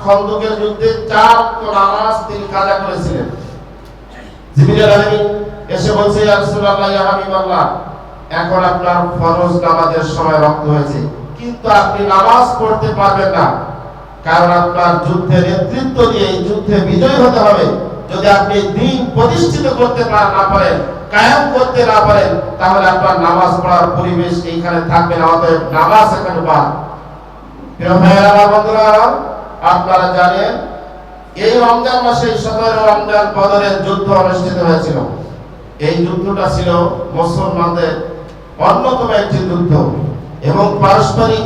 খন্দকের যুদ্ধে 4 নামাজ তিনি কাজা করেছিলেন। জিবরিল আলামিন এসে বলছে, ইয়া রাসূলুল্লাহ, ইয়া হাবিবাল্লাহ, এখন আপনার ফরজ নামাজের সময় রক্ত হয়েছে, কিন্তু আপনি নামাজ পড়তে পারবেন না, কারণ আপনার যুদ্ধে নেতৃত্ব দিয়ে এই যুদ্ধে বিজয় হতে হবে। যদি আপনি দ্বীন প্রতিষ্ঠিত করতে না পারেন, কায়েম করতে না পারেন, তাহলে আপনার নামাজ পড়ার পরিবেশ এইখানে থাকবে না। অতএব নামাজ এখানে বাদ। প্রিয় ভাইয়েরা, আমার বন্ধুরা, আপনারা জানেন এই রমজান মাসে 17 রমজান বদরের যুদ্ধ অনুষ্ঠিত হয়েছিল। এই যুদ্ধটা ছিল মুসলমানদের অন্যতম একটি যুদ্ধ এবং পারস্পরিক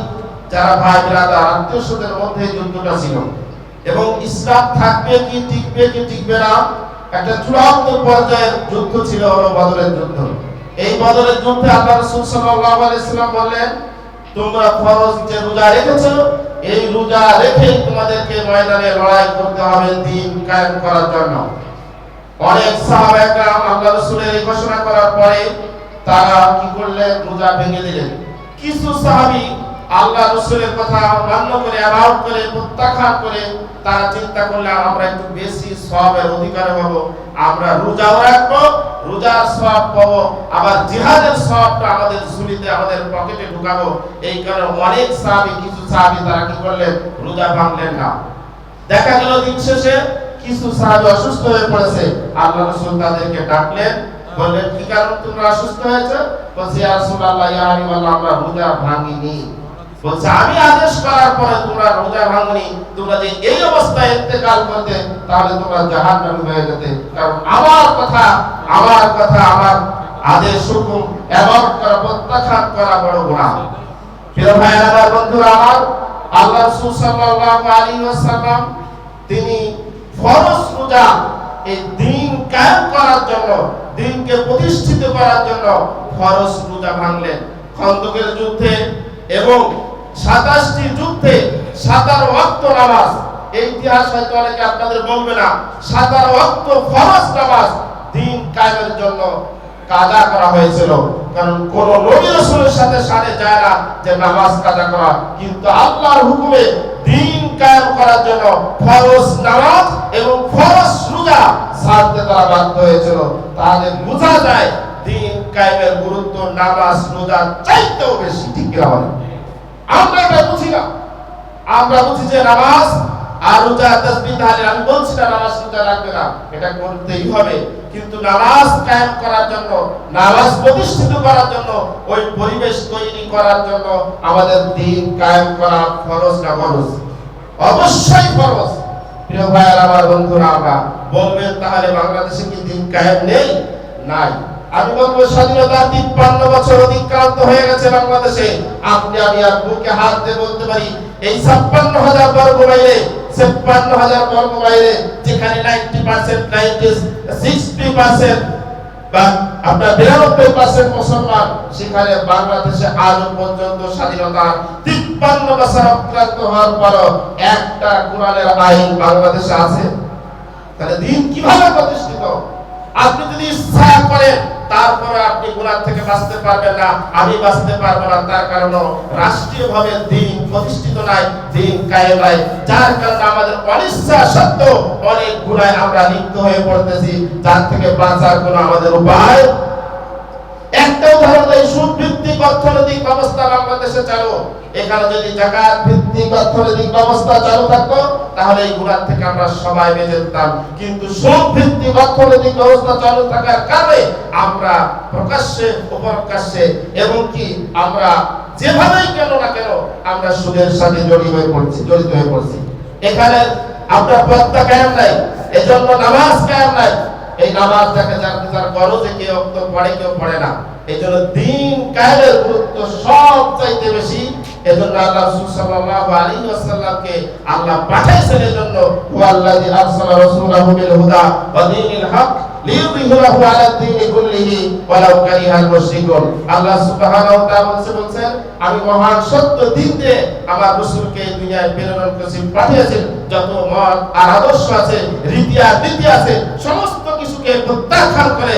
যারা ভাই ব্রাদার আত্মীয়স্বজনের মধ্যে যুদ্ধটা ছিল এবং ইসলাম থাকবে কি টিকবে না একটা চূড়ান্ত পর্যায়ের যুদ্ধ ছিল হলো বদরের যুদ্ধ। এই বদরের যুদ্ধে আল্লাহ রাসূল সাল্লাল্লাহু আলাইহি ওয়াসাল্লাম বললেন, তোমরা ফরজ যে রোজা রেখেছো, এই রোজা রেখে তোমাদেরকে ময়দানে লড়াই করতে হবে দ্বীন কায়েম করার জন্য। অনেক সাহাবা একরাম আল্লাহ রাসূলের এই ঘোষণা করার পরে তারা কি করলেন? রোজা ভেঙে দিলেন। কিছু সাহাবী আল্লাহ রাসূলের কথা মান্য করে অ্যাবাউট করে প্রত্যাখ্যান করে তারা চিন্তা করলে আমরা একটু বেশি সওয়াবের অধিকারী হব, আমরা রোজাও রাখবো, রোজার সওয়াব পাবো, আবার জিহাদের সওয়াবটা আমাদের ঝুলিতে আমাদের পকেটে ঢুকাবো। এই কারণে অনেক সাহাবী কিছু সাহাবী তারা কি করলেন? রোজা ভাঙলেন না। দেখা গেল দিন শেষে কিছু সাহাবী অসুস্থ হয়ে পড়েছে। আল্লাহ রাসূল তাদেরকে ডাকলেন, বললেন, কি কারণ তোমরা অসুস্থ হয়েছে? বলছে, ইয়া রাসূলুল্লাহ, ইয়া হাবিবাল্লাহ, আমরা রোজা ভাঙিনি। বলছে, আমি আদেশ করার পরে তোমরা রোজা ভাঙনি, তোমরা যে এই অবস্থায় ইন্তেকাল করতে, তাহলে তোমরা জাহান্নামী হয়ে যেতে। কারণ আমার কথা আমার আদেশ হুকুম অ্যাভয়েড করা, প্রত্যাখ্যান করা বড় গুনাহ। প্রিয় ভাইরা, আমার বন্ধুরা, আমার আল্লাহ রাসূল সাল্লাল্লাহু আলাইহি ওয়াসাল্লাম তিনি ফরজ রোজা এই দ্বীন কায়েম করার জন্য, দ্বীনকে প্রতিষ্ঠিত করার জন্য ফরজ রোজা ভাঙলেন। খন্দকের যুদ্ধে এবং 27টি যুদ্ধে 17 ওয়াক্ত নামাজ, এই ইতিহাস হয়তো অনেকে আপনাদের বলবে না, 17 ওয়াক্ত ফরজ নামাজ দ্বীন কায়েমের জন্য কাজা করা হয়েছিল। কারণ কোন নবী রাসূলের সাথে সাথে যায় না যে নামাজ কাজা করা, কিন্তু আল্লাহর হুকুমে দ্বীন কায়েম করার জন্য ফরজ নামাজ এবং ফরজ রোজা ছাড়তে তারা বাধ্য হয়েছিল। তাহলে বোঝা যায় দ্বীন কায়েমের গুরুত্ব নামাজ রোজা চাইতেও বেশি। ঠিক কি না? আমরা এটা বুঝি না। আমরা বুঝি যে নামাজ আর রোজা তাসবিহ তাহলিল, আমি বলছি না নামাজ রোজা রাখবে না, এটা করতেই হবে, কিন্তু নামাজ কায়েম করার জন্য, নামাজ প্রতিষ্ঠিত করার জন্য, ওই পরিবেশ তৈরি করার জন্য আমাদের দ্বীন কায়েম করা ফরজ না ফরজ? অবশ্যই ফরজ। প্রিয় ভাইয়েরা, আমার বন্ধুরা, আমরা বলবেন তাহলে বাংলাদেশে কি দ্বীন কায়েম নেই? নাই। আমি বলবো স্বাধীনতার 53 বছর অতিক্রান্ত হয়ে গেছে বাংলাদেশে। আপনি আমি আর বুকে হাত দিয়ে বলতে পারি এই 56,000 বর্গ মাইলে, 56,000 বর্গ মাইলে যেখানে 90%, 60% বা আপনার 92% মুসলমান, সেখানে বাংলাদেশে আজ পর্যন্ত স্বাধীনতার 53 বছর অতিক্রান্ত হওয়ার পরও একটা কোরআনের আইন বাংলাদেশে আছে। তাহলে দ্বীন কিভাবে প্রতিষ্ঠিত? আপনি যদি ইচ্ছা করেন তারপরে আপনি গুনাহ থেকে বাঁচতে পারবেন না, আমি বাঁচতে পারবো না। তার কারণ রাষ্ট্রীয়ভাবে দ্বীন প্রতিষ্ঠিত নাই, দ্বীন কায়েম নাই, যার কারণে আমাদের অনিচ্ছা সত্ত্বেও অনেক গুনাহে আমরা লিপ্ত হয়ে পড়তেছি, যার থেকে বাঁচার কোনো আমাদের উপায়। একটা উদাহরণ, এই সুদ ভিত্তিক অর্থনৈতিক ব্যবস্থা বাংলাদেশে চালু, এখানে যদি যাকাত ভিত্তিক অর্থনৈতিক ব্যবস্থা চালু থাকতো তাহলে এই গুনাহ থেকে আমরা সবাই বেঁচে যেতাম। কিন্তু সুদ ভিত্তিক অর্থনৈতিক ব্যবস্থা চালু থাকার কারণে আমরা প্রকাশ্যে অপ্রকাশ্যে এবং কি আমরা যেভাবেই কেন না কেন আমরা সুদের সাথে জড়িত হয়ে পড়ছি। এখানে আপনার পর্দা কায়েম নাই, এজন্য নামাজ কায়েম নাই। এই নামাজ দেখে যার গরজে কেউ পড়ে কেউ পড়ে না। এই জন্য দ্বীন কায়েমের গুরুত্ব সব চাইতে বেশি। এজন্য আল্লাহ রাসূল সাল্লাল্লাহু আলাইহি ওয়াসাল্লামকে আল্লাহ পাঠাইছেন এজন্য, হুয়াল্লাযী আরসালা রাসূলাহু বিল হুদা ওয়া দীনিল হক লিইয়ুযহিরাহু আলা দ্বীনি কুল্লিহি ওয়ালাউ কারিহাল মুশরিকুন। আল্লাহ সুবহানাহু ওয়া তাআলা বলেন, আমি মহান সত্য দিন দিয়ে আমার রাসূলকে এই দুনিয়ায় প্রেরণ করেছি, পাঠিয়েছেন। যত মত আর আদর্শ আছে, রীতি আছে, সমস্ত কিছুকে প্রত্যাখ্যান করে,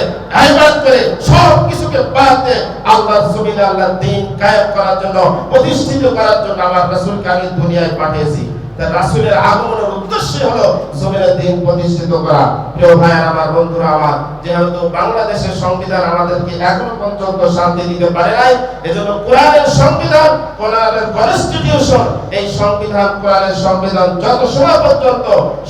ইবাদত করে, সব কিছুকে বাদ দিয়ে আল্লাহর জমিনে আল্লাহর দ্বীন কায়েম করার জন্য, প্রতিষ্ঠিত করার জন্য আমার রাসূলকে আমি দুনিয়ায় পাঠিয়েছি। তার রাসূলের আগমনের উদ্দেশ্য হলো জমিনে দিন প্রতিষ্ঠিত করা। প্রিয় ভাইয়েরা আমার, বন্ধুরা আমার, যেহেতু বাংলাদেশের সংবিধান আমাদেরকে এখনো পর্যন্ত শান্তি দিতে পারে নাই, এজন্য কোরআনের সংবিধান, কোরআনের কনস্টিটিউশন, এই সংবিধান, কোরআনের সংবিধান যত সময় পর্যন্ত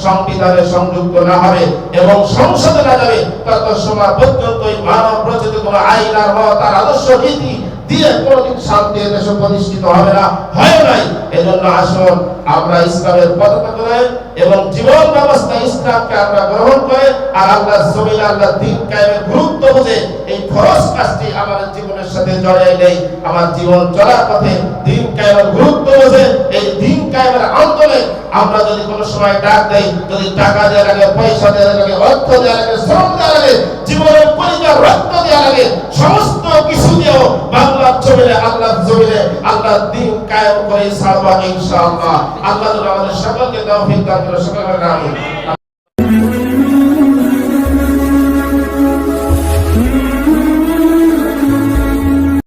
সংবিধানে সংযুক্ত না হবে এবং সংসদে না যাবে, তত সময় পর্যন্ত এই মানব রচিত কোন আইন আর মত আর আদর্শ নীতি দিয়ে কোনদিন শান্তি দেশে প্রতিষ্ঠিত হবে না, হয় নাই। এজন্য আসুন আমরা ইসলামের পতাকা ধরে এবং জীবন ব্যবস্থা ইসলামকে আমরা গ্রহণ করে আর আল্লাহর জমিনে আল্লাহর দ্বীন কায়েমের গুরুত্ব বুঝে এই ফরজ কাজটি আমাদের জীবনের সাথে জড়িয়ে নেই। আমার জীবন চলার পথে দ্বীন কায়েমের গুরুত্ব বুঝে এই দ্বীন কায়েমের আন্দোলনে আমরা যদি কোনো সময় ডাক দেই, যদি টাকা দেওয়া লাগে, পয়সা দেওয়া লাগে, অর্থ দেওয়া লাগে, শ্রম দেওয়া লাগে, জীবনের পরিচয় রক্ত দেওয়া লাগে, সমস্ত কিছু দিয়েও বাংলার জমিনে, আল্লাহর জমিনে আল্লাহর দ্বীন কায়েম করে ছাড়বো ইনশাআল্লাহ। আল্লাহ আমাদের সকলকে তৌফিক দান করে, সকলকে আমিন।